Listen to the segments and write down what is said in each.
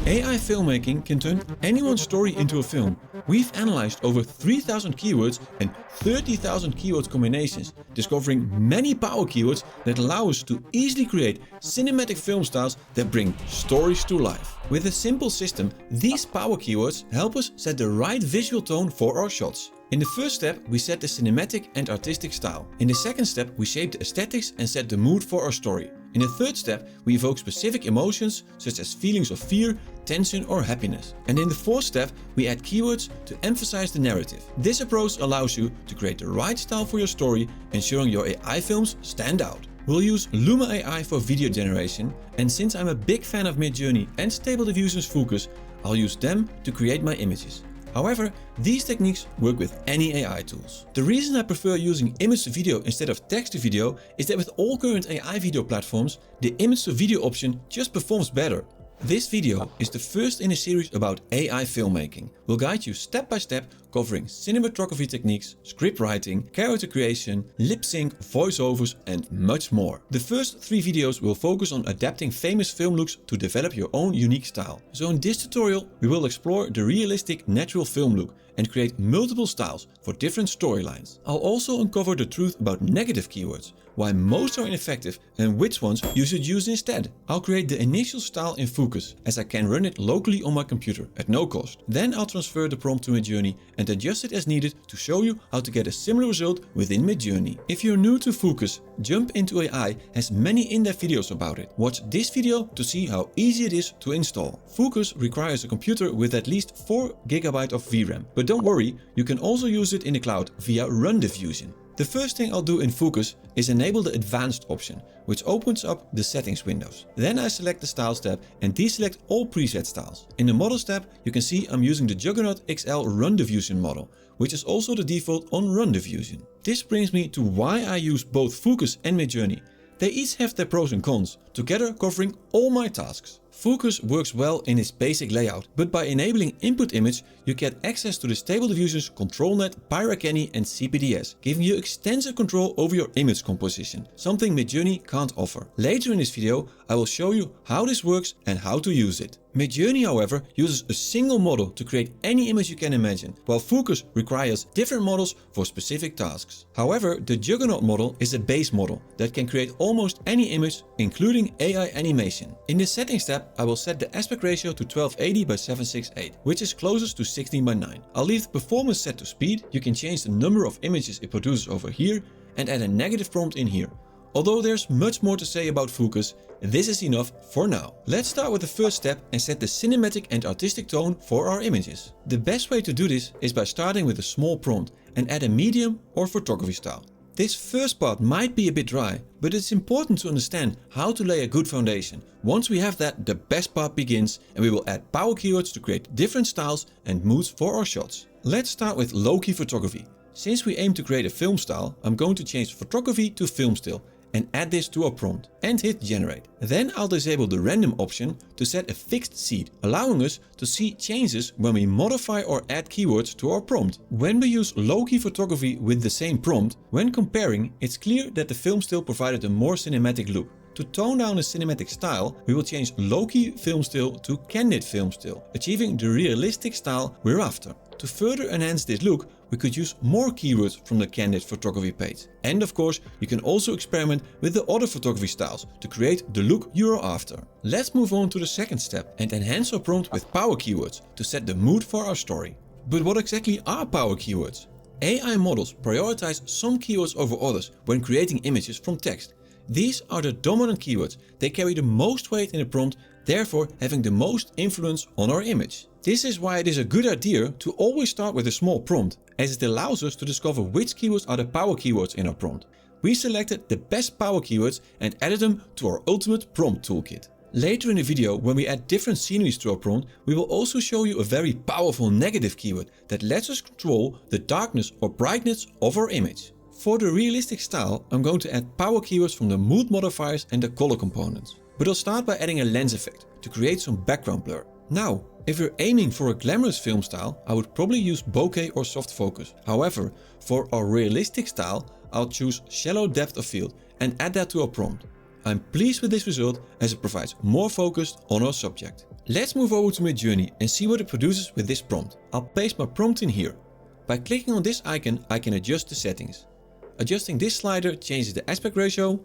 AI filmmaking can turn anyone's story into a film. We've analyzed over 3,000 keywords and 30,000 keyword combinations, discovering many power keywords that allow us to easily create cinematic film styles that bring stories to life. With a simple system, these power keywords help us set the right visual tone for our shots. In the first step, we set the cinematic and artistic style. In the second step, we shape the aesthetics and set the mood for our story. In the third step, we evoke specific emotions such as feelings of fear, tension or happiness. And in the fourth step, we add keywords to emphasize the narrative. This approach allows you to create the right style for your story, ensuring your AI films stand out. We'll use Luma AI for video generation, and since I'm a big fan of Midjourney and Stable Diffusion's Fooocus, I'll use them to create my images. However, these techniques work with any AI tools. The reason I prefer using image to video instead of text to video is that with all current AI video platforms, the image to video option just performs better. This video is the first in a series about AI filmmaking. We'll guide you step by step, covering cinematography techniques, script writing, character creation, lip sync, voiceovers and much more. The first 3 videos will focus on adapting famous film looks to develop your own unique style. So in this tutorial we will explore the realistic natural film look and create multiple styles for different storylines. I'll also uncover the truth about negative keywords, why most are ineffective and which ones you should use instead. I'll create the initial style in Fooocus, as I can run it locally on my computer at no cost. Then I'll transfer the prompt to Midjourney and adjust it as needed to show you how to get a similar result within Midjourney. If you're new to Fooocus, Jump Into AI has many in-depth videos about it. Watch this video to see how easy it is to install. Fooocus requires a computer with at least 4 GB of VRAM, but don't worry, you can also use it in the cloud via Rundiffusion. The first thing I'll do in Fooocus is enable the advanced option, which opens up the settings windows. Then I select the styles tab and deselect all preset styles. In the models tab, you can see I'm using the Juggernaut XL Rundiffusion model, which is also the default on Rundiffusion. This brings me to why I use both Fooocus and Midjourney. They each have their pros and cons, together covering all my tasks. Fooocus works well in its basic layout, but by enabling input image, you get access to the Stable Diffusion's ControlNet, Pyracanny and CPDS, giving you extensive control over your image composition, something Midjourney can't offer. Later in this video, I will show you how this works and how to use it. Midjourney, however, uses a single model to create any image you can imagine, while Fooocus requires different models for specific tasks. However, the Juggernaut model is a base model that can create almost any image, including AI animation. In the settings tab, I will set the aspect ratio to 1280 by 768, which is closest to 16 by 9. I'll leave the performance set to speed. You can change the number of images it produces over here and add a negative prompt in here. Although there's much more to say about Fooocus, this is enough for now. Let's start with the first step and set the cinematic and artistic tone for our images. The best way to do this is by starting with a small prompt and add a medium or photography style. This first part might be a bit dry, but it's important to understand how to lay a good foundation. Once we have that, the best part begins and we will add power keywords to create different styles and moods for our shots. Let's start with low-key photography. Since we aim to create a film style, I'm going to change photography to film still and add this to our prompt and hit generate. Then I'll disable the random option to set a fixed seed, allowing us to see changes when we modify or add keywords to our prompt. When we use low-key photography with the same prompt, when comparing, it's clear that the film still provided a more cinematic look. To tone down a cinematic style, we will change low-key film still to candid film still, achieving the realistic style we're after. To further enhance this look, we could use more keywords from the candid photography page. And of course, you can also experiment with the other photography styles to create the look you are after. Let's move on to the second step and enhance our prompt with power keywords to set the mood for our story. But what exactly are power keywords? AI models prioritize some keywords over others when creating images from text. These are the dominant keywords. They carry the most weight in a prompt, therefore having the most influence on our image. This is why it is a good idea to always start with a small prompt, as it allows us to discover which keywords are the power keywords in our prompt. We selected the best power keywords and added them to our ultimate prompt toolkit. Later in the video, when we add different sceneries to our prompt, we will also show you a very powerful negative keyword that lets us control the darkness or brightness of our image. For the realistic style, I'm going to add power keywords from the mood modifiers and the color components. But I'll start by adding a lens effect to create some background blur. Now, if you're aiming for a glamorous film style, I would probably use bokeh or soft focus. However, for our realistic style, I'll choose shallow depth of field and add that to our prompt. I'm pleased with this result as it provides more focus on our subject. Let's move over to Midjourney and see what it produces with this prompt. I'll paste my prompt in here. By clicking on this icon, I can adjust the settings. Adjusting this slider changes the aspect ratio.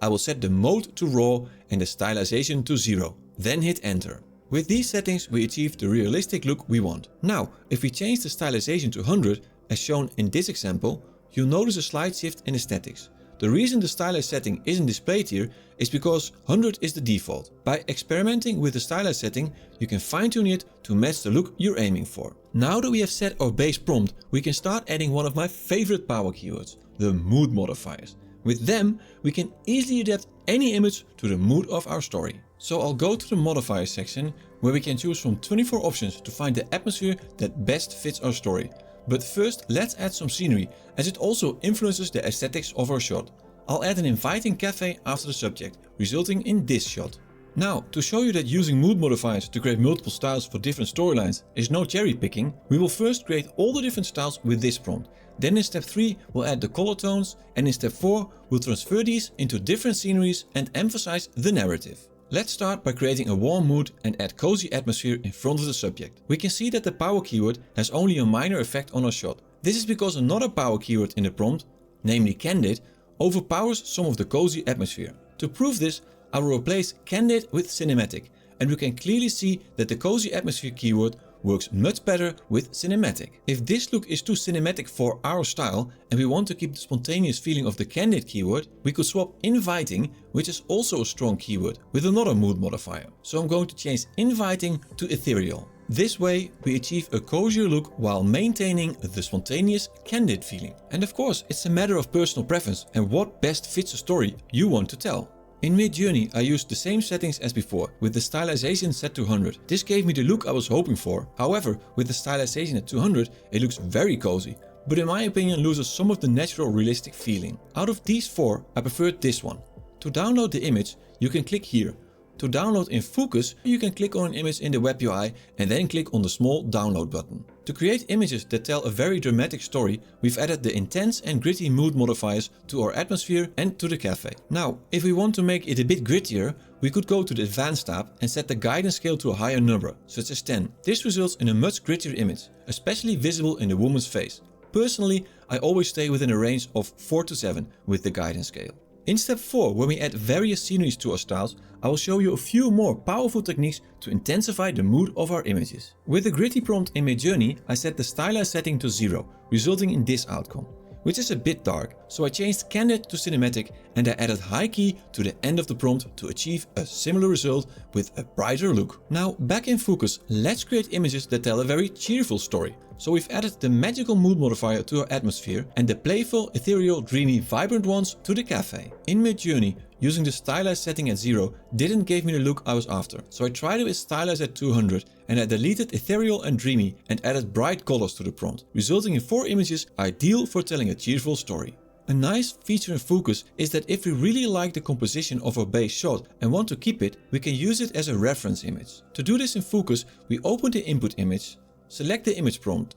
I will set the mode to raw and the stylization to 0. Then hit enter. With these settings we achieve the realistic look we want. Now, if we change the stylization to 100, as shown in this example, you'll notice a slight shift in aesthetics. The reason the stylized setting isn't displayed here is because 100 is the default. By experimenting with the stylized setting, you can fine-tune it to match the look you're aiming for. Now that we have set our base prompt, we can start adding one of my favorite power keywords, the mood modifiers. With them, we can easily adapt any image to the mood of our story. So I'll go to the modifier section, where we can choose from 24 options to find the atmosphere that best fits our story. But first, let's add some scenery, as it also influences the aesthetics of our shot. I'll add an inviting cafe after the subject, resulting in this shot. Now, to show you that using mood modifiers to create multiple styles for different storylines is no cherry picking, we will first create all the different styles with this prompt. Then in step 3, we'll add the color tones, and in step 4, we'll transfer these into different sceneries and emphasize the narrative. Let's start by creating a warm mood and add cozy atmosphere in front of the subject. We can see that the power keyword has only a minor effect on our shot. This is because another power keyword in the prompt, namely candid, overpowers some of the cozy atmosphere. To prove this, I will replace candid with cinematic, and we can clearly see that the cozy atmosphere keyword works much better with cinematic. If this look is too cinematic for our style and we want to keep the spontaneous feeling of the candid keyword, we could swap inviting, which is also a strong keyword, with another mood modifier. So I'm going to change inviting to ethereal. This way we achieve a cozier look while maintaining the spontaneous candid feeling. And of course, it's a matter of personal preference and what best fits a story you want to tell. In Midjourney, I used the same settings as before, with the stylization set to 100. This gave me the look I was hoping for. However, with the stylization at 200, it looks very cozy, but in my opinion loses some of the natural realistic feeling. Out of these 4, I preferred this one. To download the image, you can click here. To download in Fooocus, you can click on an image in the web UI and then click on the small download button. To create images that tell a very dramatic story, we've added the intense and gritty mood modifiers to our atmosphere and to the cafe. Now, if we want to make it a bit grittier, we could go to the advanced tab and set the guidance scale to a higher number, such as 10. This results in a much grittier image, especially visible in the woman's face. Personally, I always stay within a range of 4 to 7 with the guidance scale. In step 4, when we add various sceneries to our styles, I will show you a few more powerful techniques to intensify the mood of our images. With the gritty prompt in Midjourney, I set the stylized setting to 0, resulting in this outcome, which is a bit dark, so I changed candid to cinematic and I added high key to the end of the prompt to achieve a similar result with a brighter look. Now, back in Fooocus, let's create images that tell a very cheerful story. So we've added the magical mood modifier to our atmosphere and the playful, ethereal, dreamy, vibrant ones to the cafe. In Midjourney, using the stylized setting at 0 didn't give me the look I was after, so I tried it with stylized at 200 and I deleted ethereal and dreamy and added bright colors to the prompt, resulting in 4 images ideal for telling a cheerful story. A nice feature in Fooocus is that if we really like the composition of our base shot and want to keep it, we can use it as a reference image. To do this in Fooocus, we open the input image, select the image prompt,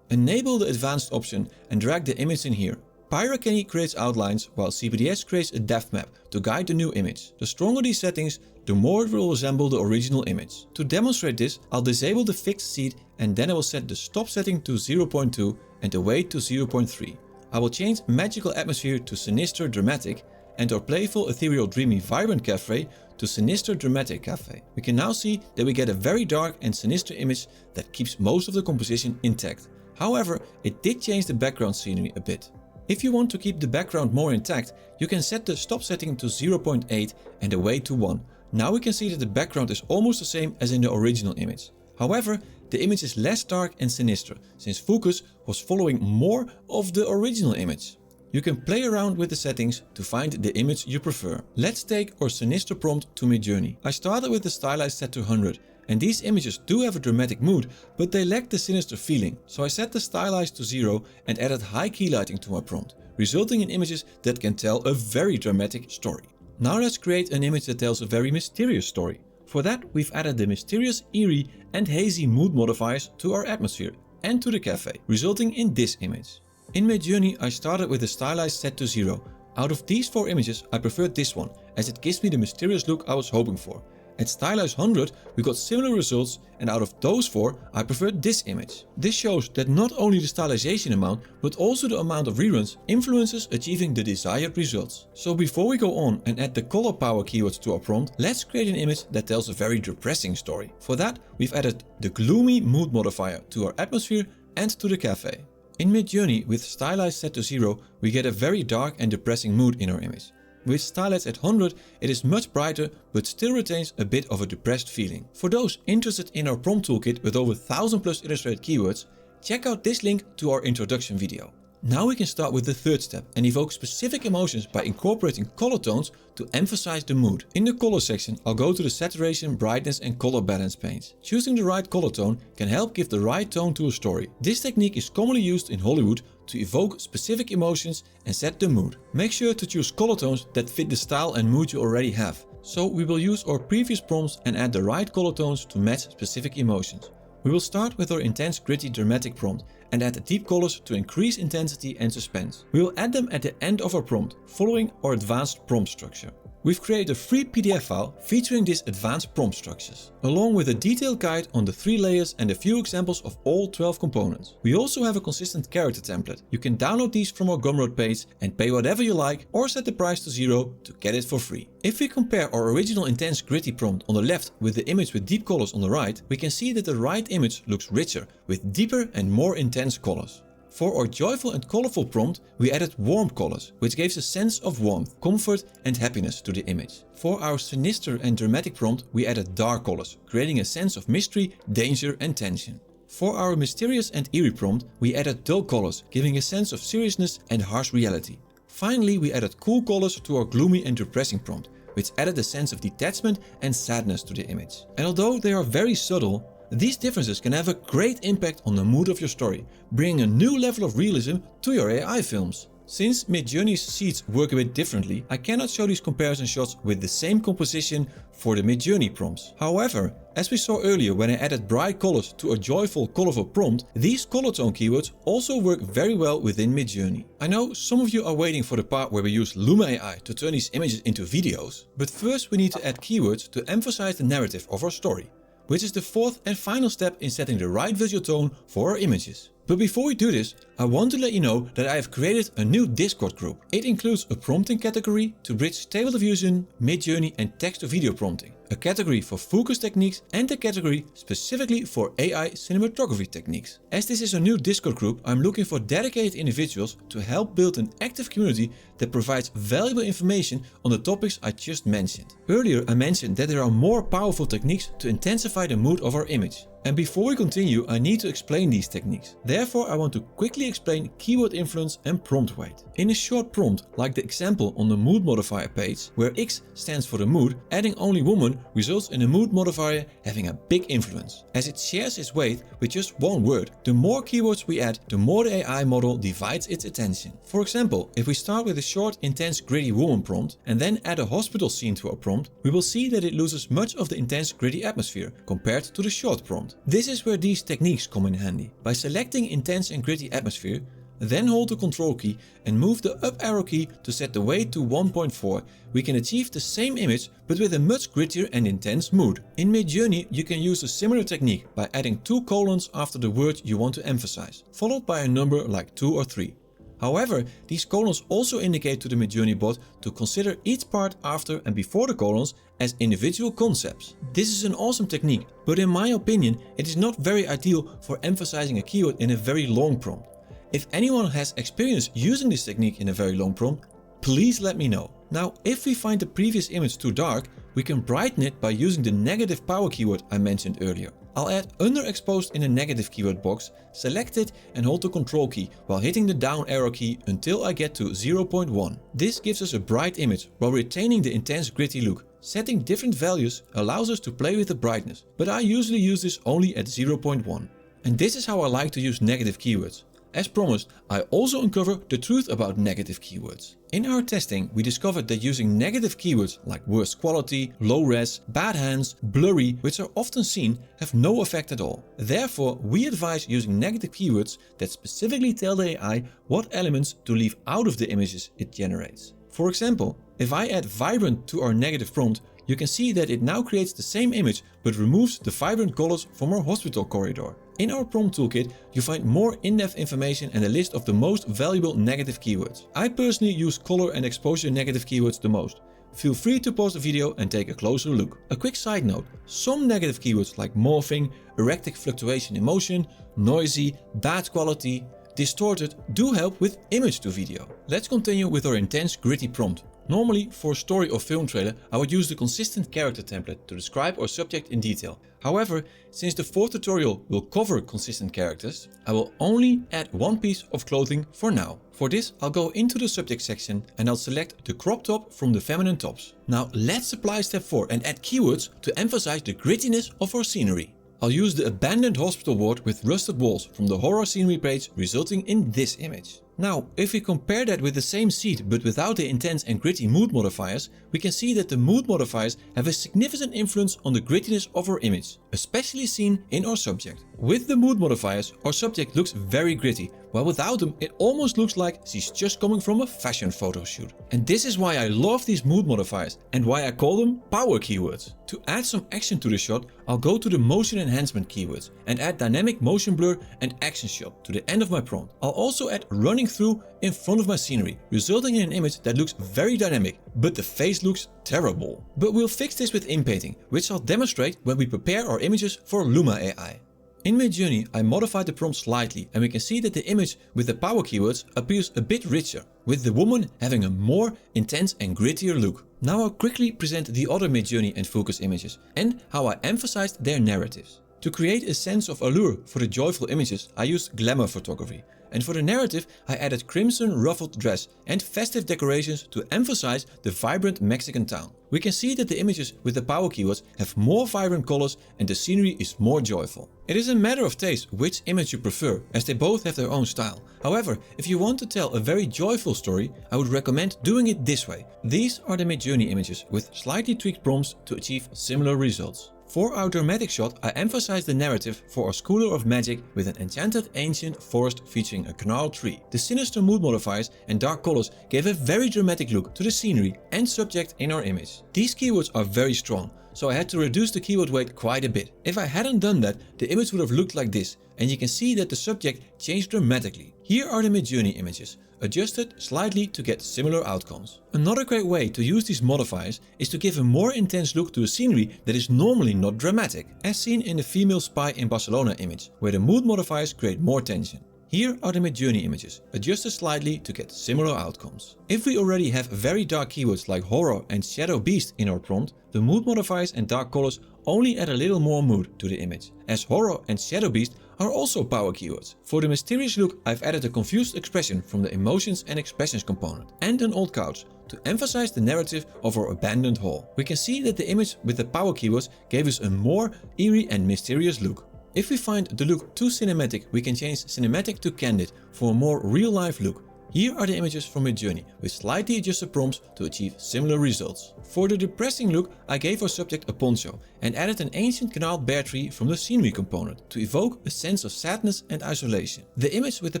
enable the advanced option and drag the image in here. Pyracany creates outlines while CBDS creates a depth map to guide the new image. The stronger these settings, the more it will resemble the original image. To demonstrate this, I'll disable the fixed seed and then I will set the stop setting to 0.2 and the weight to 0.3. I will change magical atmosphere to sinister dramatic and our playful ethereal dreamy vibrant cafe to sinister dramatic cafe. We can now see that we get a very dark and sinister image that keeps most of the composition intact. However, it did change the background scenery a bit. If you want to keep the background more intact, you can set the stop setting to 0.8 and the weight to 1. Now we can see that the background is almost the same as in the original image. However, the image is less dark and sinister, since Fooocus was following more of the original image. You can play around with the settings to find the image you prefer. Let's take our sinister prompt to Midjourney. I started with the stylized set to 100, and these images do have a dramatic mood, but they lack the sinister feeling. So I set the stylized to 0 and added high key lighting to my prompt, resulting in images that can tell a very dramatic story. Now let's create an image that tells a very mysterious story. For that, we've added the mysterious, eerie and hazy mood modifiers to our atmosphere and to the cafe, resulting in this image. In Midjourney, I started with the stylized set to 0. Out of these 4 images, I preferred this one, as it gives me the mysterious look I was hoping for. At stylize 100 we got similar results, and out of those 4 I preferred this image. This shows that not only the stylization amount but also the amount of reruns influences achieving the desired results. So before we go on and add the color power keywords to our prompt, let's create an image that tells a very depressing story. For that we've added the gloomy mood modifier to our atmosphere and to the cafe. In Midjourney with stylize set to 0 we get a very dark and depressing mood in our image. With stylize at 100 it is much brighter but still retains a bit of a depressed feeling. For those interested in our prompt toolkit with over 1000 plus illustrated keywords, check out this link to our introduction video. Now we can start with the third step and evoke specific emotions by incorporating color tones to emphasize the mood. In the color section I'll go to the saturation, brightness and color balance panes. Choosing the right color tone can help give the right tone to a story. This technique is commonly used in Hollywood to evoke specific emotions and set the mood. Make sure to choose color tones that fit the style and mood you already have. So we will use our previous prompts and add the right color tones to match specific emotions. We will start with our intense, gritty, dramatic prompt and add deep colors to increase intensity and suspense. We will add them at the end of our prompt, following our advanced prompt structure. We've created a free PDF file featuring these advanced prompt structures, along with a detailed guide on the 3 layers and a few examples of all 12 components. We also have a consistent character template. You can download these from our Gumroad page and pay whatever you like, or set the price to 0 to get it for free. If we compare our original intense gritty prompt on the left with the image with deep colors on the right, we can see that the right image looks richer with deeper and more intense colors. For our joyful and colorful prompt, we added warm colors, which gives a sense of warmth, comfort and happiness to the image. For our sinister and dramatic prompt, we added dark colors, creating a sense of mystery, danger and tension. For our mysterious and eerie prompt, we added dull colors, giving a sense of seriousness and harsh reality. Finally, we added cool colors to our gloomy and depressing prompt, which added a sense of detachment and sadness to the image. And although they are very subtle, these differences can have a great impact on the mood of your story, bringing a new level of realism to your AI films. Since Midjourney's seeds work a bit differently, I cannot show these comparison shots with the same composition for the Midjourney prompts. However, as we saw earlier when I added bright colors to a joyful, colorful prompt, these color tone keywords also work very well within Midjourney. I know some of you are waiting for the part where we use Luma AI to turn these images into videos, but first we need to add keywords to emphasize the narrative of our story, which is the fourth and final step in setting the right visual tone for our images. But before we do this, I want to let you know that I have created a new Discord group. It includes a prompting category to bridge Stable Diffusion, Midjourney and text-to-video prompting, a category for Fooocus techniques and a category specifically for AI cinematography techniques. As this is a new Discord group, I'm looking for dedicated individuals to help build an active community that provides valuable information on the topics I just mentioned. Earlier I mentioned that there are more powerful techniques to intensify the mood of our image. And before we continue, I need to explain these techniques. Therefore, I want to quickly explain keyword influence and prompt weight. In a short prompt, like the example on the mood modifier page, where X stands for the mood, adding only woman results in a mood modifier having a big influence, as it shares its weight with just one word. The more keywords we add, the more the AI model divides its attention. For example, if we start with a short, intense, gritty woman prompt and then add a hospital scene to our prompt, we will see that it loses much of the intense, gritty atmosphere compared to the short prompt. This is where these techniques come in handy. By selecting intense and gritty atmosphere, then hold the Control key and move the up arrow key to set the weight to 1.4, we can achieve the same image but with a much grittier and intense mood. In Midjourney you can use a similar technique by adding 2 colons after the word you want to emphasize, followed by a number like 2 or 3. However, these colons also indicate to the Midjourney bot to consider each part after and before the colons as individual concepts. This is an awesome technique, but in my opinion it is not very ideal for emphasizing a keyword in a very long prompt. If anyone has experience using this technique in a very long prompt, please let me know. Now, if we find the previous image too dark, we can brighten it by using the negative power keyword I mentioned earlier. I'll add underexposed in a negative keyword box, select it and hold the Control key while hitting the down arrow key until I get to 0.1. This gives us a bright image while retaining the intense gritty look. Setting different values allows us to play with the brightness, but I usually use this only at 0.1. And this is how I like to use negative keywords. As promised, I also uncover the truth about negative keywords. In our testing, we discovered that using negative keywords like worst quality, low res, bad hands, blurry, which are often seen, have no effect at all. Therefore, we advise using negative keywords that specifically tell the AI what elements to leave out of the images it generates. For example, if I add vibrant to our negative prompt, you can see that it now creates the same image but removes the vibrant colors from our hospital corridor. In our prompt toolkit, you find more in-depth information and a list of the most valuable negative keywords. I personally use color and exposure negative keywords the most. Feel free to pause the video and take a closer look. A quick side note, some negative keywords like morphing, erratic fluctuation in motion, noisy, bad quality, distorted do help with image to video. Let's continue with our intense gritty prompt. Normally, for a story or film trailer, I would use the consistent character template to describe our subject in detail. However, since the fourth tutorial will cover consistent characters, I will only add one piece of clothing for now. For this, I'll go into the subject section and I'll select the crop top from the feminine tops. Now let's apply step 4 and add keywords to emphasize the grittiness of our scenery. I'll use the abandoned hospital ward with rusted walls from the horror scenery page, resulting in this image. Now, if we compare that with the same seed but without the intense and gritty mood modifiers, we can see that the mood modifiers have a significant influence on the grittiness of our image, especially seen in our subject. With the mood modifiers, our subject looks very gritty, while without them it almost looks like she's just coming from a fashion photo shoot. And this is why I love these mood modifiers and why I call them power keywords. To add some action to the shot, I'll go to the motion enhancement keywords and add dynamic motion blur and action shot to the end of my prompt. I'll also add running through in front of my scenery, resulting in an image that looks very dynamic, but the face looks terrible. But we'll fix this with inpainting, which I'll demonstrate when we prepare our images for Luma AI. In Midjourney, I modified the prompt slightly and we can see that the image with the power keywords appears a bit richer, with the woman having a more intense and grittier look. Now I'll quickly present the other Midjourney and Fooocus images and how I emphasized their narratives. To create a sense of allure for the joyful images, I used glamour photography. And for the narrative, I added crimson ruffled dress and festive decorations to emphasize the vibrant Mexican town. We can see that the images with the power keywords have more vibrant colors and the scenery is more joyful. It is a matter of taste which image you prefer, as they both have their own style. However, if you want to tell a very joyful story, I would recommend doing it this way. These are the Midjourney images with slightly tweaked prompts to achieve similar results. For our dramatic shot, I emphasized the narrative for our Schooler of Magic with an enchanted ancient forest featuring a gnarled tree. The sinister mood modifiers and dark colors gave a very dramatic look to the scenery and subject in our image. These keywords are very strong, so I had to reduce the keyword weight quite a bit. If I hadn't done that, the image would have looked like this, and you can see that the subject changed dramatically. Here are the Midjourney images, adjusted slightly to get similar outcomes. Another great way to use these modifiers is to give a more intense look to a scenery that is normally not dramatic, as seen in the female spy in Barcelona image, where the mood modifiers create more tension. Here are the Midjourney images, adjusted slightly to get similar outcomes. If we already have very dark keywords like horror and shadow beast in our prompt, the mood modifiers and dark colors only add a little more mood to the image, as horror and shadow beast are also power keywords. For the mysterious look, I've added a confused expression from the emotions and expressions component and an old couch to emphasize the narrative of our abandoned hall. We can see that the image with the power keywords gave us a more eerie and mysterious look. If we find the look too cinematic, we can change cinematic to candid for a more real-life look. Here are the images from Midjourney with slightly adjusted prompts to achieve similar results. For the depressing look, I gave our subject a poncho and added an ancient gnarled bear tree from the scenery component to evoke a sense of sadness and isolation. The image with the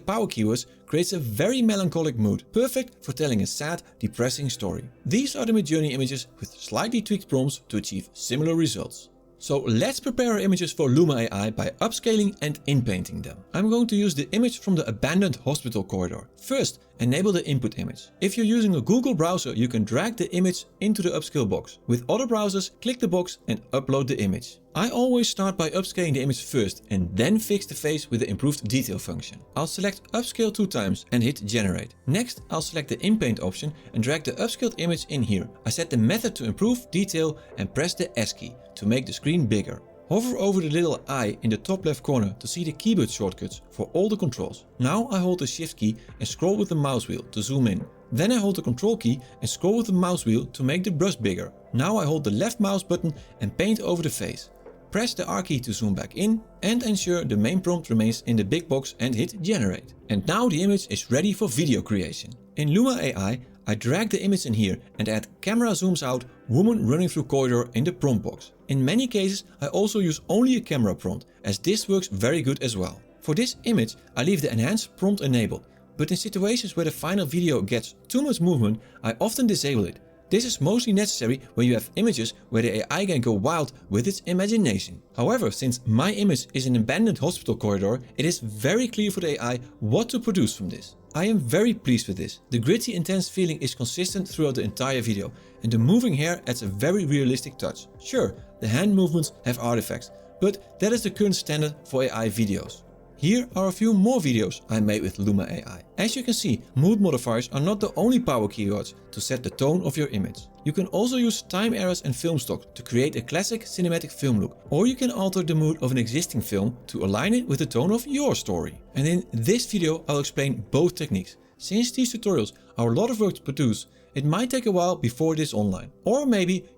power keywords creates a very melancholic mood, perfect for telling a sad, depressing story. These are the Midjourney images with slightly tweaked prompts to achieve similar results. So let's prepare our images for Luma AI by upscaling and inpainting them. I'm going to use the image from the abandoned hospital corridor. First, enable the input image. If you're using a Google browser, you can drag the image into the upscale box. With other browsers, click the box and upload the image. I always start by upscaling the image first and then fix the face with the improved detail function. I'll select upscale 2 times and hit generate. Next, I'll select the inpaint option and drag the upscaled image in here. I set the method to improve detail and press the S key to make the screen bigger. Hover over the little eye in the top left corner to see the keyboard shortcuts for all the controls. Now I hold the shift key and scroll with the mouse wheel to zoom in. Then I hold the control key and scroll with the mouse wheel to make the brush bigger. Now I hold the left mouse button and paint over the face. Press the R key to zoom back in and ensure the main prompt remains in the big box and hit generate. And now the image is ready for video creation. In Luma AI, I drag the image in here and add camera zooms out woman running through corridor in the prompt box. In many cases, I also use only a camera prompt, as this works very good as well. For this image, I leave the enhanced prompt enabled, but in situations where the final video gets too much movement, I often disable it. This is mostly necessary when you have images where the AI can go wild with its imagination. However, since my image is an abandoned hospital corridor, it is very clear for the AI what to produce from this. I am very pleased with this. The gritty, intense feeling is consistent throughout the entire video, and the moving hair adds a very realistic touch. Sure, the hand movements have artifacts, but that is the current standard for AI videos. Here are a few more videos I made with Luma AI. As you can see, mood modifiers are not the only power keywords to set the tone of your image. You can also use time errors and film stock to create a classic cinematic film look, or you can alter the mood of an existing film to align it with the tone of your story. And in this video I'll explain both techniques. Since these tutorials are a lot of work to produce, it might take a while before it is online. Or maybe